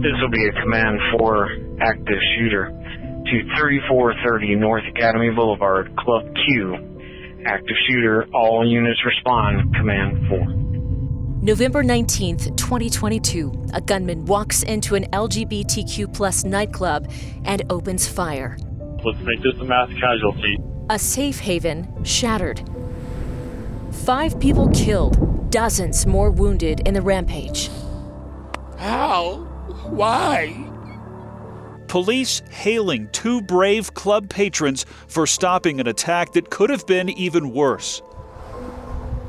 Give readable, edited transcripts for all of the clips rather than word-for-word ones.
This will be a Command 4 active shooter to 3430 North Academy Boulevard, Club Q. Active shooter, all units respond, Command 4. November 19th, 2022, a gunman walks into an LGBTQ+ nightclub and opens fire. Let's make this a mass casualty. A safe haven shattered. 5 people killed, dozens more wounded in the rampage. How? Why? Police hailing 2 brave club patrons for stopping an attack that could have been even worse.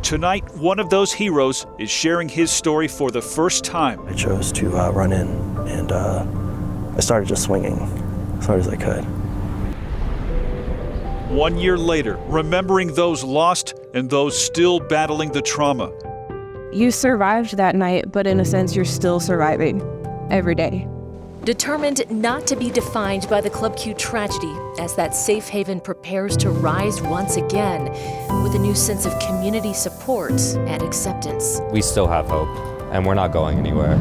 Tonight, one of those heroes is sharing his story for the first time. I chose to run in, and I started just swinging as hard as I could. 1 year later, remembering those lost and those still battling the trauma. You survived that night, but in a sense, you're still surviving every day. Determined not to be defined by the Club Q tragedy, as that safe haven prepares to rise once again with a new sense of community support and acceptance. We still have hope, and we're not going anywhere.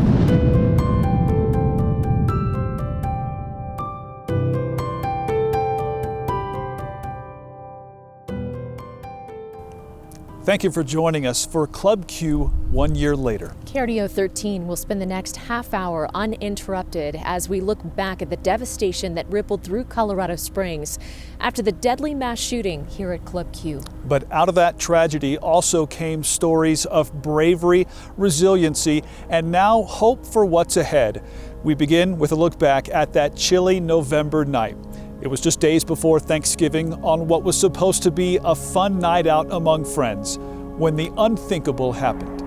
Thank you for joining us for Club Q 1 year later. KRDO 13 will spend the next half hour uninterrupted as we look back at the devastation that rippled through Colorado Springs after the deadly mass shooting here at Club Q. But out of that tragedy also came stories of bravery, resiliency, and now hope for what's ahead. We begin with a look back at that chilly November night. It was just days before Thanksgiving on what was supposed to be a fun night out among friends when the unthinkable happened.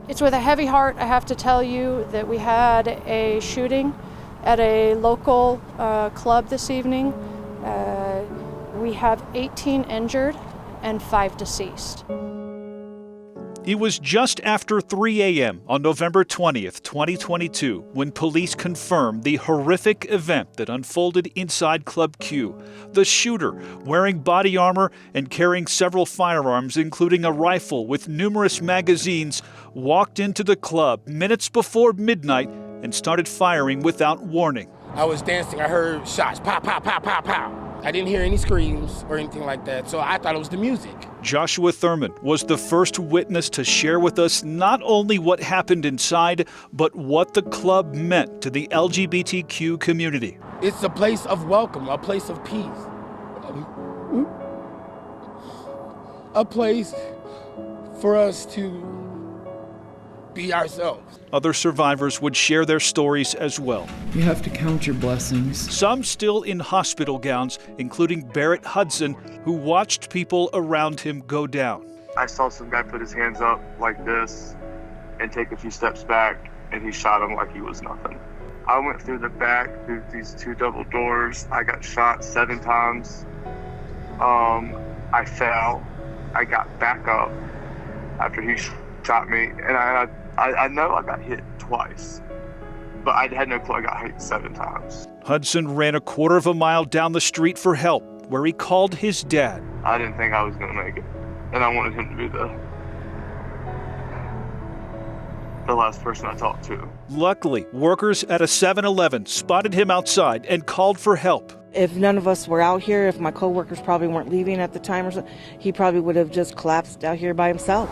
It's with a heavy heart I have to tell you that we had a shooting at a local club this evening. We have 18 injured and 5 deceased. It was just after 3 a.m. on November 20th, 2022, when police confirmed the horrific event that unfolded inside Club Q. The shooter, wearing body armor and carrying several firearms, including a rifle with numerous magazines, walked into the club minutes before midnight and started firing without warning. I was dancing, I heard shots, pow, pow, pow, pow, pow. I didn't hear any screams or anything like that, so I thought it was the music. Joshua Thurman was the first witness to share with us not only what happened inside, but what the club meant to the LGBTQ community. It's a place of welcome, a place of peace. A place for us to be ourselves. Other survivors would share their stories as well. You have to count your blessings. Some still in hospital gowns, including Barrett Hudson, who watched people around him go down. I saw some guy put his hands up like this and take a few steps back, and he shot him like he was nothing. I went through the back, through these 2 double doors. I got shot 7 times. I fell. I got back up after he shot me, and I know I got hit twice, but I had no clue I got hit 7 times. Hudson ran a quarter of a mile down the street for help, where he called his dad. I didn't think I was going to make it, and I wanted him to be the last person I talked to. Luckily, workers at a 7-Eleven spotted him outside and called for help. If none of us were out here, if my coworkers probably weren't leaving at the time or something, he probably would have just collapsed out here by himself.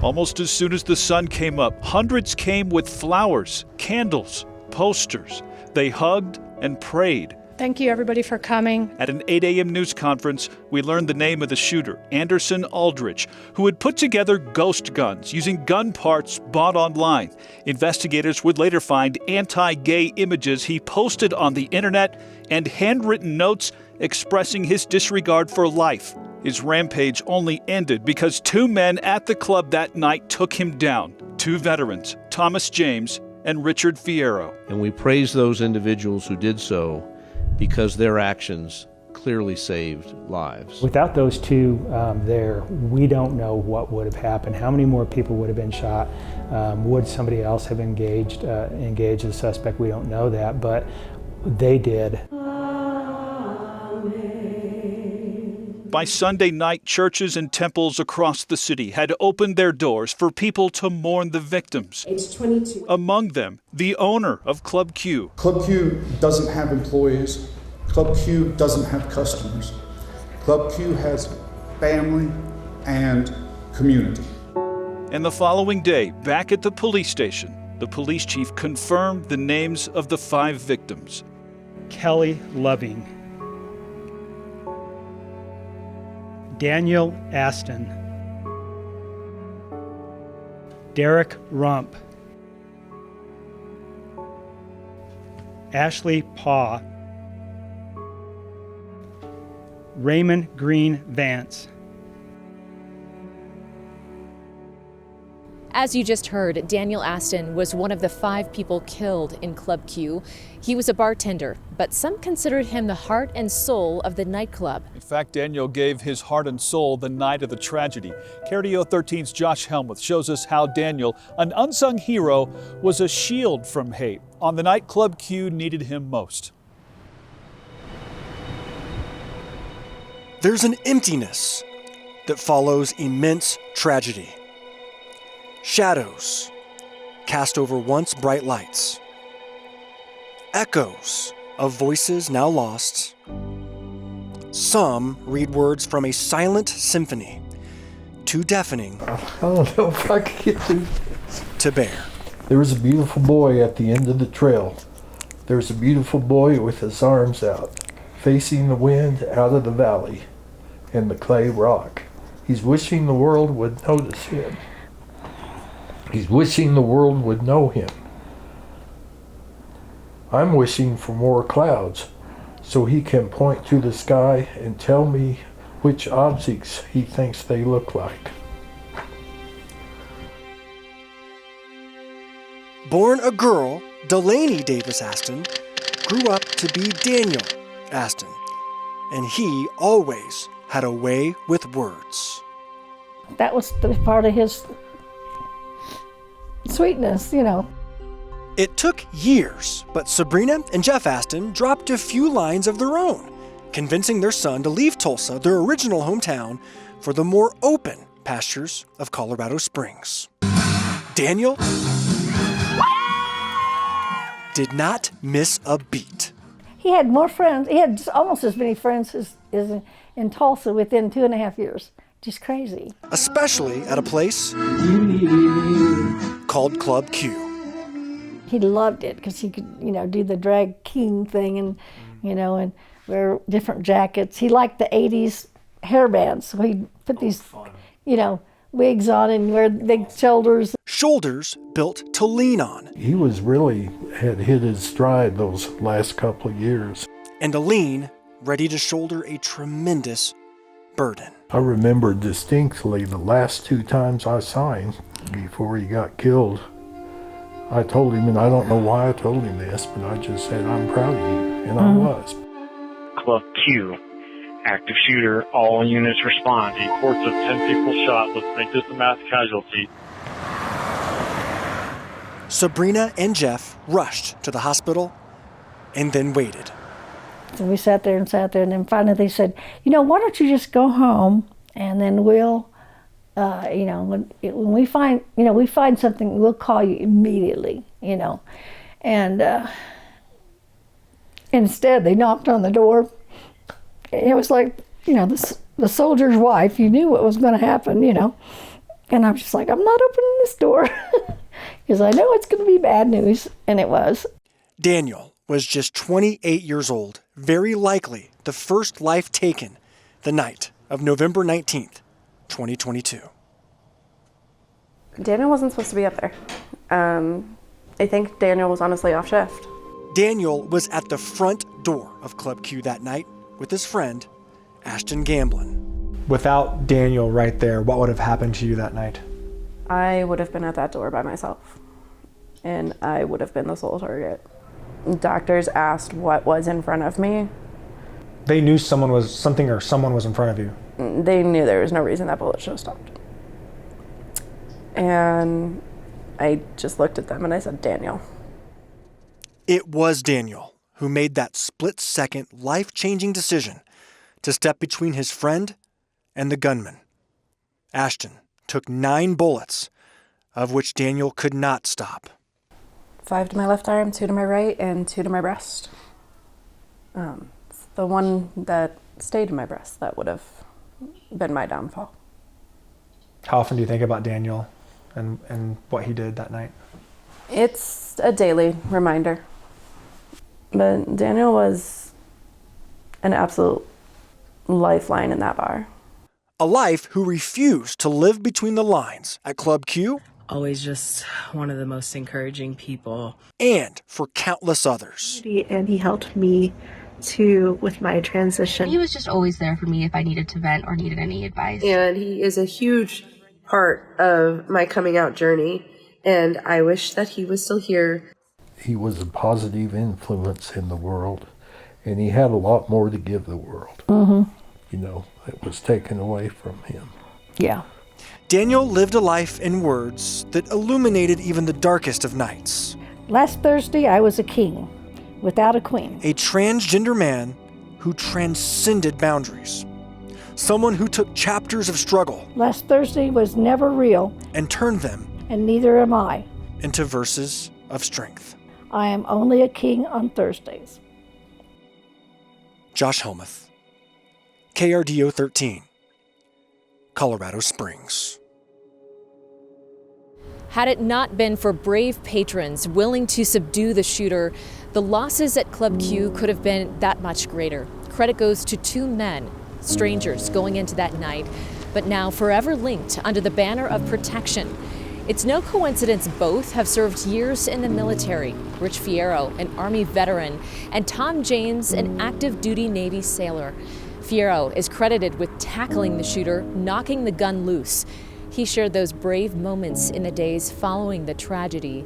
Almost as soon as the sun came up, hundreds came with flowers, candles, posters. They hugged and prayed. Thank you, everybody, for coming. At an 8 a.m. news conference, we learned the name of the shooter, Anderson Aldrich, who had put together ghost guns using gun parts bought online. Investigators would later find anti-gay images he posted on the internet and handwritten notes expressing his disregard for life. His rampage only ended because 2 men at the club that night took him down. 2 veterans, Thomas James and Richard Fierro. And we praise those individuals who did so because their actions clearly saved lives. Without those 2 there, we don't know what would have happened. How many more people would have been shot? Would somebody else have engaged the suspect? We don't know that, but they did. By Sunday night, churches and temples across the city had opened their doors for people to mourn the victims. Age 22. Among them, the owner of Club Q. Club Q doesn't have employees. Club Q doesn't have customers. Club Q has family and community. And the following day, back at the police station, the police chief confirmed the names of the 5 victims. Kelly Loving, Daniel Aston, Derek Rump, Ashley Paw, Raymond Green Vance. As you just heard, Daniel Aston was one of the 5 people killed in Club Q. He was a bartender, but some considered him the heart and soul of the nightclub. In fact, Daniel gave his heart and soul the night of the tragedy. KRDO 13's Josh Helmuth shows us how Daniel, an unsung hero, was a shield from hate on the night Club Q needed him most. There's an emptiness that follows immense tragedy. Shadows cast over once bright lights. Echoes of voices now lost. Some read words from a silent symphony, too deafening I don't know if I could get through this. To bear. There was a beautiful boy at the end of the trail. There was a beautiful boy with his arms out, facing the wind out of the valley and the clay rock. He's wishing the world would notice him. He's wishing the world would know him. I'm wishing for more clouds so he can point to the sky and tell me which objects he thinks they look like. Born a girl, Delaney Davis Aston grew up to be Daniel Aston, and he always had a way with words. That was the part of his sweetness, you know. It took years, but Sabrina and Jeff Aston dropped a few lines of their own, convincing their son to leave Tulsa, their original hometown, for the more open pastures of Colorado Springs. Daniel did not miss a beat. He had more friends. He had almost as many friends as in Tulsa within 2.5 years. Just crazy. Especially at a place called Club Q. He loved it because he could, do the drag king thing and, and wear different jackets. He liked the 80s hair bands, so he'd put these, wigs on and wear big shoulders. Shoulders built to lean on. He had hit his stride those last couple of years. And a lean, ready to shoulder a tremendous burden. I remember distinctly the last 2 times I saw him before he got killed. I told him, and I don't know why I told him this, but I just said, I'm proud of you, and I was. Club Q, active shooter, all units respond. Reports of 10 people shot. Let's make this a mass casualty. Sabrina and Jeff rushed to the hospital and then waited. So we sat there, and then finally they said, why don't you just go home, and then we'll, when we find, we find something, we'll call you immediately, And instead they knocked on the door. It was like, the soldier's wife, you knew what was going to happen, And I was just like, I'm not opening this door because I know it's going to be bad news, and it was. Daniel was just 28 years old, very likely the first life taken the night of November 19th, 2022. Daniel wasn't supposed to be up there. I think Daniel was honestly off shift. Daniel was at the front door of Club Q that night with his friend, Ashton Gamblin. Without Daniel right there, what would have happened to you that night? I would have been at that door by myself, and I would have been the sole target. Doctors asked what was in front of me. They knew someone was in front of you. They knew there was no reason that bullet should have stopped. And I just looked at them and I said, Daniel. It was Daniel who made that split-second, life-changing decision to step between his friend and the gunman. Ashton took 9 bullets, of which Daniel could not stop. 5 to my left arm, 2 to my right, and 2 to my breast. It's the one that stayed in my breast that would have been my downfall. How often do you think about Daniel and what he did that night? It's a daily reminder. But Daniel was an absolute lifeline in that bar. A life who refused to live between the lines at Club Q. Always just one of the most encouraging people. And for countless others. And he helped me too with my transition. He was just always there for me if I needed to vent or needed any advice. And he is a huge part of my coming out journey. And I wish that he was still here. He was a positive influence in the world, and he had a lot more to give the world. Mm-hmm. You know, it was taken away from him. Yeah. Daniel lived a life in words that illuminated even the darkest of nights. Last Thursday, I was a king without a queen. A transgender man who transcended boundaries. Someone who took chapters of struggle. Last Thursday was never real. And turned them. And neither am I. Into verses of strength. I am only a king on Thursdays. Josh Helmuth, KRDO 13, Colorado Springs. Had it not been for brave patrons willing to subdue the shooter, the losses at Club Q could have been that much greater. Credit goes to 2 men, strangers going into that night, but now forever linked under the banner of protection. It's no coincidence both have served years in the military. Rich Fierro, an Army veteran, and Tom James, an active duty Navy sailor. Fierro is credited with tackling the shooter, knocking the gun loose. He shared those brave moments in the days following the tragedy.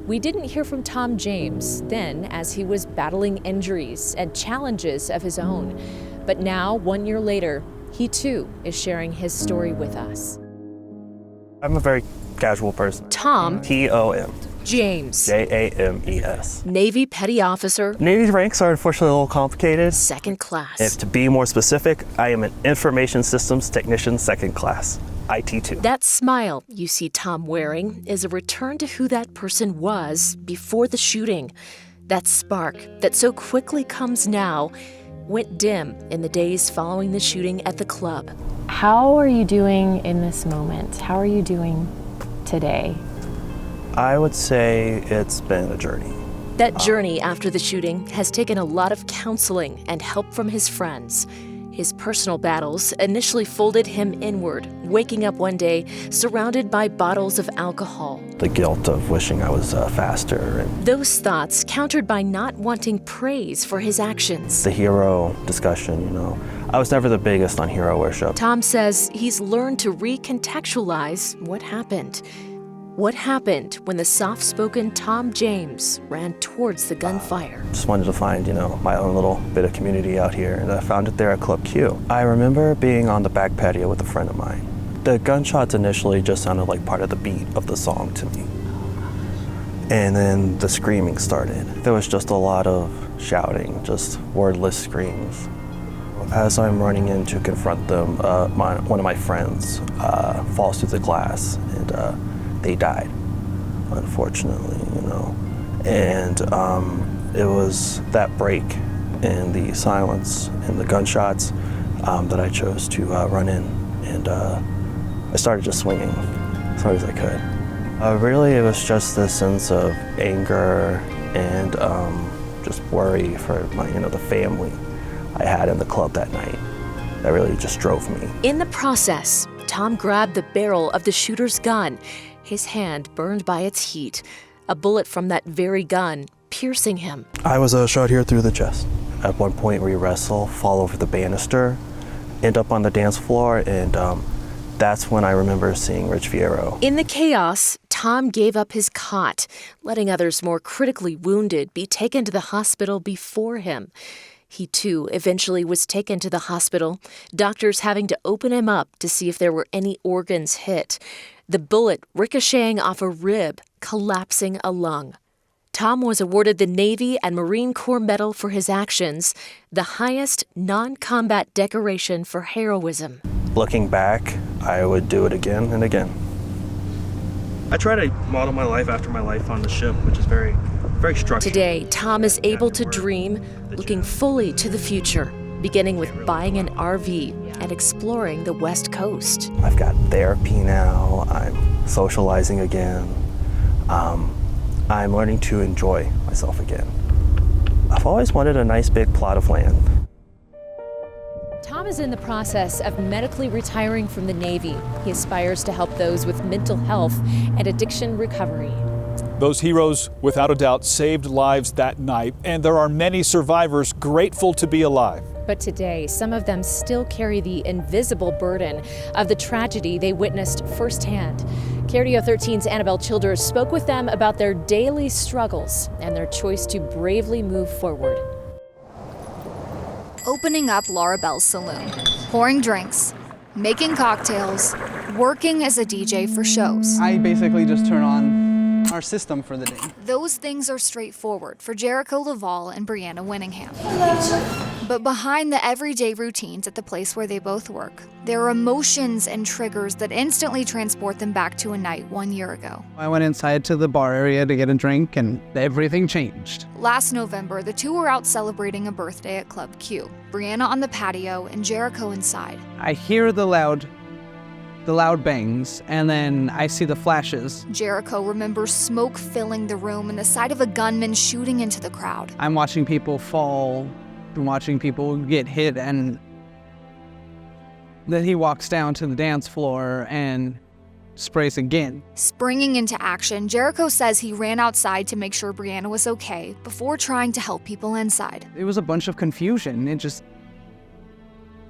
We didn't hear from Tom James then, as he was battling injuries and challenges of his own. But now, 1 year later, he too is sharing his story with us. I'm a very casual person. Tom T-O-M. James. J-A-M-E-S. Navy Petty Officer. Navy ranks are unfortunately a little complicated. Second class. If to be more specific, I am an Information Systems Technician Second Class, IT2. That smile you see Tom wearing is a return to who that person was before the shooting. That spark that so quickly comes now went dim in the days following the shooting at the club. How are you doing in this moment? How are you doing today? I would say it's been a journey. That journey after the shooting has taken a lot of counseling and help from his friends. His personal battles initially folded him inward, waking up one day surrounded by bottles of alcohol. The guilt of wishing I was faster. And those thoughts countered by not wanting praise for his actions. the hero discussion, you know. I was never the biggest on hero worship. Tom says he's learned to recontextualize what happened. What happened when the soft-spoken Tom James ran towards the gunfire? Just wanted to find, you know, my own little bit of community out here, and I found it there at Club Q. I remember being on the back patio with a friend of mine. The gunshots initially just sounded like part of the beat of the song to me. And then the screaming started. There was just a lot of shouting, just wordless screams. As I'm running in to confront them, one of my friends falls through the glass, and they died, unfortunately, you know. And it was that break in the silence and the gunshots that I chose to run in, and I started just swinging as hard as I could. Really, it was just this sense of anger and just worry for my, you know, the family I had in the club that night. That really just drove me. In the process, Tom grabbed the barrel of the shooter's gun, his hand burned by its heat, a bullet from that very gun piercing him. I was shot here through the chest. At one point we wrestle, fall over the banister, end up on the dance floor, and that's when I remember seeing Rich Fierro. In the chaos, Tom gave up his cot, letting others more critically wounded be taken to the hospital before him. He, too, eventually was taken to the hospital, doctors having to open him up to see if there were any organs hit. The bullet ricocheting off a rib, collapsing a lung. Tom was awarded the Navy and Marine Corps Medal for his actions, the highest non-combat decoration for heroism. Looking back, I would do it again and again. I try to model my life after my life on the ship, which is very, very structured. Today, Tom is able to dream, looking fully to the future, beginning with buying an RV and exploring the West Coast. I've got therapy now. I'm socializing again. I'm learning to enjoy myself again. I've always wanted a nice big plot of land. Tom is in the process of medically retiring from the Navy. He aspires to help those with mental health and addiction recovery. Those heroes, without a doubt, saved lives that night, and there are many survivors grateful to be alive. But today, some of them still carry the invisible burden of the tragedy they witnessed firsthand. KRDO 13's Annabelle Childers spoke with them about their daily struggles and their choice to bravely move forward. Opening up Laura Bell's saloon, pouring drinks, making cocktails, working as a DJ for shows. I basically just turn on our system for the day. Those things are straightforward for Jericho Laval and Brianna Winningham. But behind the everyday routines at the place where they both work, there are emotions and triggers that instantly transport them back to a night 1 year ago. I went inside to the bar area to get a drink and everything changed. Last November, the two were out celebrating a birthday at Club Q. Brianna on the patio and Jericho inside. I hear the loud bangs, and then I see the flashes. Jericho remembers smoke filling the room and the sight of a gunman shooting into the crowd. I'm watching people fall, I'm watching people get hit, and then he walks down to the dance floor and sprays again. Springing into action, Jericho says he ran outside to make sure Brianna was okay before trying to help people inside. It was a bunch of confusion.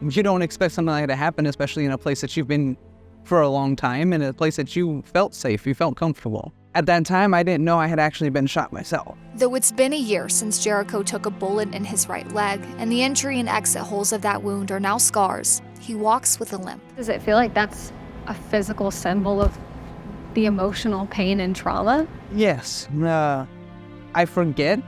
You don't expect something like that to happen, especially in a place that you've been for a long time, in a place that you felt safe, you felt comfortable. At that time, I didn't know I had actually been shot myself. Though it's been a year since Jericho took a bullet in his right leg, and the entry and exit holes of that wound are now scars, he walks with a limp. Does it feel like that's a physical symbol of the emotional pain and trauma? Yes. I forget,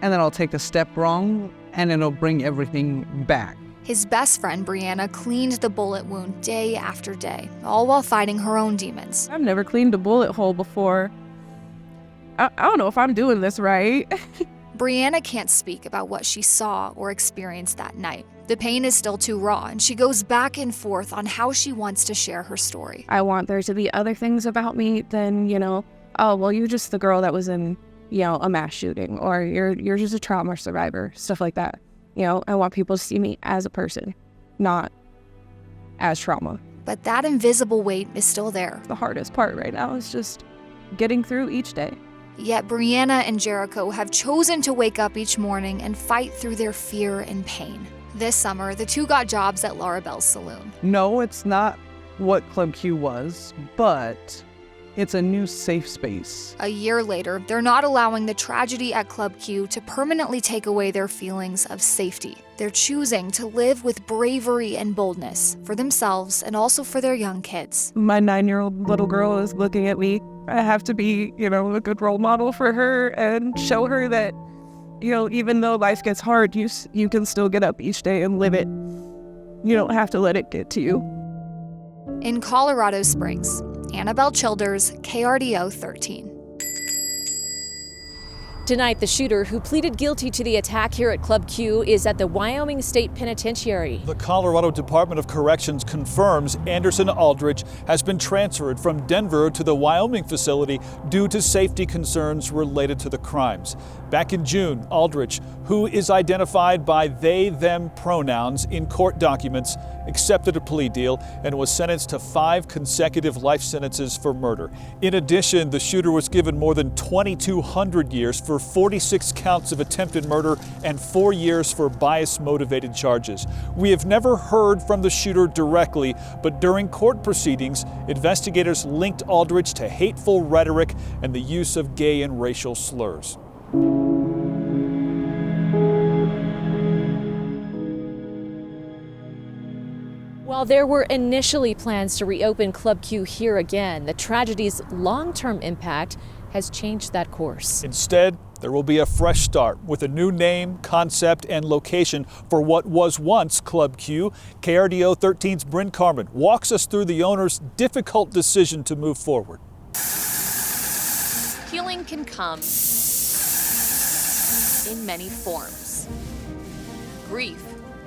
and then I'll take a step wrong, and it'll bring everything back. His best friend, Brianna, cleaned the bullet wound day after day, all while fighting her own demons. I've never cleaned a bullet hole before. I don't know if I'm doing this right. Brianna can't speak about what she saw or experienced that night. The pain is still too raw, and she goes back and forth on how she wants to share her story. I want there to be other things about me than, oh, well, you're just the girl that was in, a mass shooting, or you're just a trauma survivor, stuff like that. I want people to see me as a person, not as trauma. But that invisible weight is still there. The hardest part right now is just getting through each day. Yet Brianna and Jericho have chosen to wake up each morning and fight through their fear and pain. This summer, the two got jobs at Laura Bell's saloon. No, it's not what Club Q was, but it's a new safe space. A year later, they're not allowing the tragedy at Club Q to permanently take away their feelings of safety. They're choosing to live with bravery and boldness for themselves and also for their young kids. My 9-year-old little girl is looking at me. I have to be, a good role model for her and show her that, even though life gets hard, you can still get up each day and live it. You don't have to let it get to you. In Colorado Springs, Annabelle Childers, KRDO 13. Tonight, the shooter who pleaded guilty to the attack here at Club Q is at the Wyoming State Penitentiary. The Colorado Department of Corrections confirms Anderson Aldrich has been transferred from Denver to the Wyoming facility due to safety concerns related to the crimes. Back in June, Aldrich, who is identified by they/them pronouns in court documents, accepted a plea deal and was sentenced to 5 consecutive life sentences for murder. In addition, the shooter was given more than 2,200 years for 46 counts of attempted murder and 4 years for bias-motivated charges. We have never heard from the shooter directly, but during court proceedings, investigators linked Aldrich to hateful rhetoric and the use of gay and racial slurs. While there were initially plans to reopen Club Q here again, the tragedy's long-term impact has changed that course. Instead, there will be a fresh start with a new name, concept, and location for what was once Club Q. KRDO 13's Bryn Carmen walks us through the owner's difficult decision to move forward. Healing can come in many forms. Grief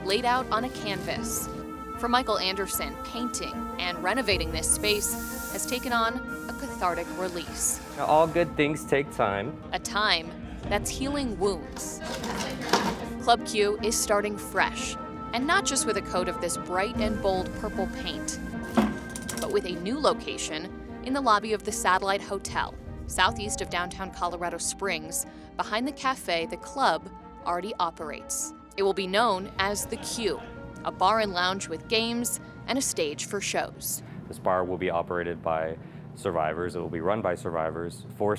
laid out on a canvas. For Michael Anderson, painting and renovating this space has taken on a cathartic release. All good things take time. A time that's healing wounds. Club Q is starting fresh, and not just with a coat of this bright and bold purple paint, but with a new location in the lobby of the Satellite Hotel, southeast of downtown Colorado Springs, behind the cafe the club already operates. It will be known as The Q, a bar and lounge with games and a stage for shows. This bar will be operated by survivors. It will be run by survivors, for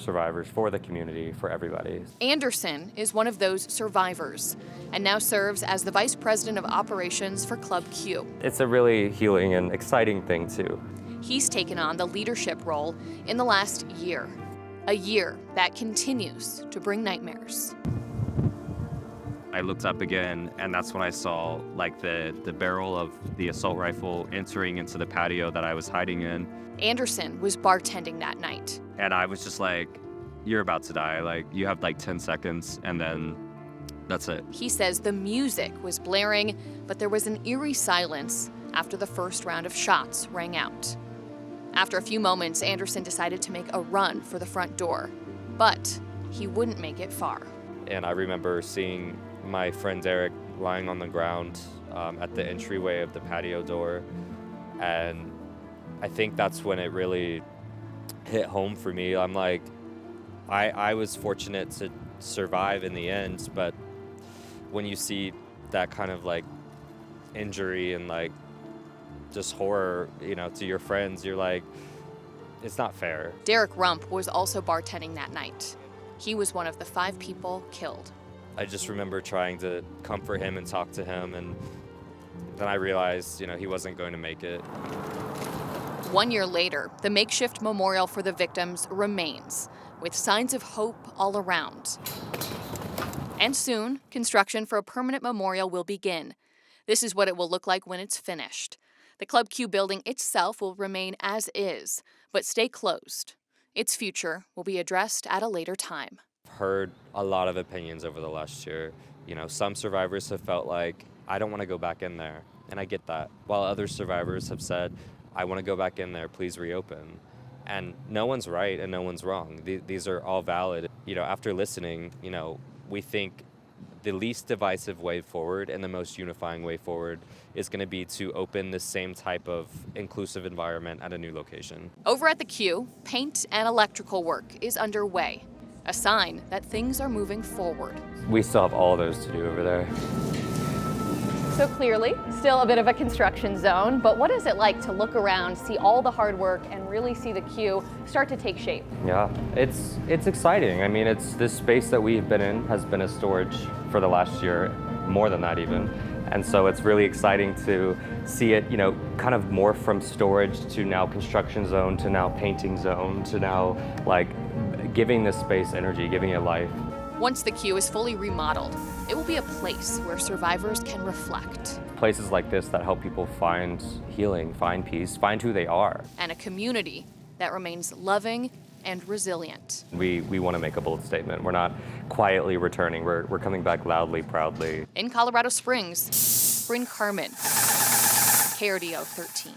the community, for everybody. Anderson is one of those survivors and now serves as the Vice President of Operations for Club Q. It's a really healing and exciting thing too. He's taken on the leadership role in the last year, a year that continues to bring nightmares. I looked up again, and that's when I saw like the barrel of the assault rifle entering into the patio that I was hiding in. Anderson was bartending that night. And I was just like, you're about to die. Like, you have like 10 seconds, and then that's it. He says the music was blaring, but there was an eerie silence after the first round of shots rang out. After a few moments, Anderson decided to make a run for the front door, but he wouldn't make it far. And I remember seeing my friend Derek lying on the ground at the entryway of the patio door. And I think that's when it really hit home for me. I'm like, I was fortunate to survive in the end, but when you see that kind of like injury and like just horror, you know, to your friends, you're like, it's not fair. Derek Rump was also bartending that night. He was one of the 5 people killed. I just remember trying to comfort him and talk to him, and then I realized, you know, he wasn't going to make it. 1 year later, the makeshift memorial for the victims remains, with signs of hope all around. And soon, construction for a permanent memorial will begin. This is what it will look like when it's finished. The Club Q building itself will remain as is, but stay closed. Its future will be addressed at a later time. Heard a lot of opinions over the last year. You know, some survivors have felt like, I don't want to go back in there, and I get that. While other survivors have said, I want to go back in there, please reopen. And no one's right and no one's wrong. These are all valid. You know, after listening, you know, we think the least divisive way forward and the most unifying way forward is going to be to open the same type of inclusive environment at a new location. Over at the Q, paint and electrical work is underway, a sign that things are moving forward. We still have all those to do over there. So clearly, still a bit of a construction zone, but what is it like to look around, see all the hard work, and really see the Q start to take shape? Yeah, it's exciting. I mean, it's this space that we've been in has been a storage for the last year, more than that even. And so it's really exciting to see it, you know, kind of morph from storage to now construction zone, to now painting zone, to now like giving this space energy, giving it life. Once the Q is fully remodeled, it will be a place where survivors can reflect. Places like this that help people find healing, find peace, find who they are. And a community that remains loving and resilient. We want to make a bold statement. We're not quietly returning. We're coming back loudly, proudly. In Colorado Springs, Bryn Carmen, KRDO 13.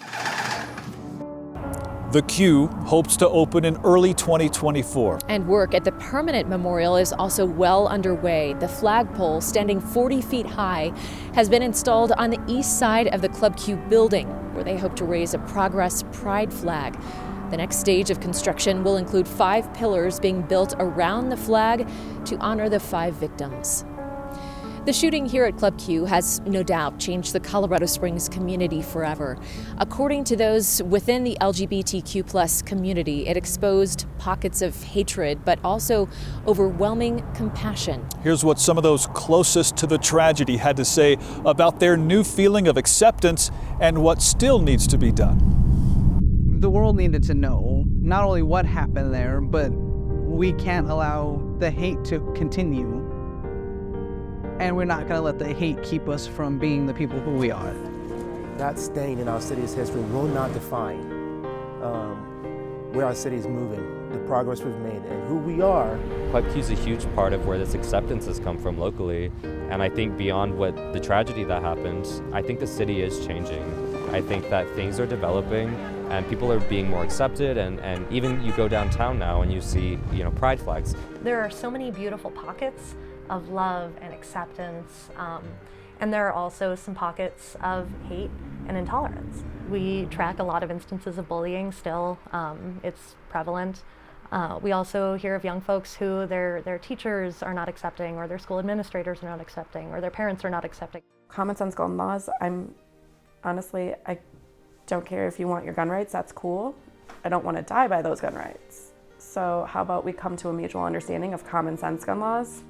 The Q hopes to open in early 2024. And work at the permanent memorial is also well underway. The flagpole, standing 40 feet high, has been installed on the east side of the Club Q building, where they hope to raise a Progress Pride flag. The next stage of construction will include 5 pillars being built around the flag to honor the 5 victims. The shooting here at Club Q has no doubt changed the Colorado Springs community forever. According to those within the LGBTQ+ community, it exposed pockets of hatred, but also overwhelming compassion. Here's what some of those closest to the tragedy had to say about their new feeling of acceptance and what still needs to be done. The world needed to know not only what happened there, but we can't allow the hate to continue. And we're not going to let the hate keep us from being the people who we are. That stain in our city's history will not define where our city is moving, the progress we've made, and who we are. Club Q is a huge part of where this acceptance has come from locally, and I think beyond what the tragedy that happened, I think the city is changing. I think that things are developing and people are being more accepted, and even you go downtown now and you see, pride flags. There are so many beautiful pockets of love and acceptance, and there are also some pockets of hate and intolerance. We track a lot of instances of bullying still. It's prevalent. We also hear of young folks who their teachers are not accepting, or their school administrators are not accepting, or their parents are not accepting. Common sense gun laws, honestly, I don't care if you want your gun rights, that's cool. I don't want to die by those gun rights. So how about we come to a mutual understanding of common sense gun laws?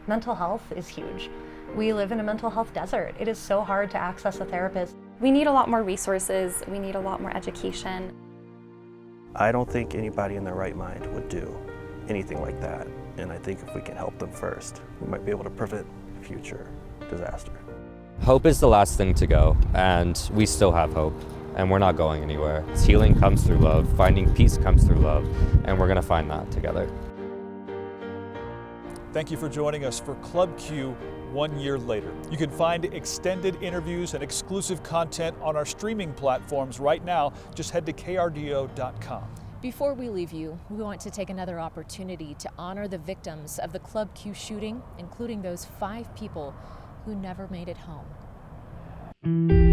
Mental health is huge. We live in a mental health desert. It is so hard to access a therapist. We need a lot more resources. We need a lot more education. I don't think anybody in their right mind would do anything like that. And I think if we can help them first, we might be able to prevent future disaster. Hope is the last thing to go, and we still have hope, and we're not going anywhere. Healing comes through love, finding peace comes through love, and we're gonna find that together. Thank you for joining us for Club Q 1 year later. You can find extended interviews and exclusive content on our streaming platforms right now. Just head to krdo.com. Before we leave you, we want to take another opportunity to honor the victims of the Club Q shooting, including those 5 people who never made it home.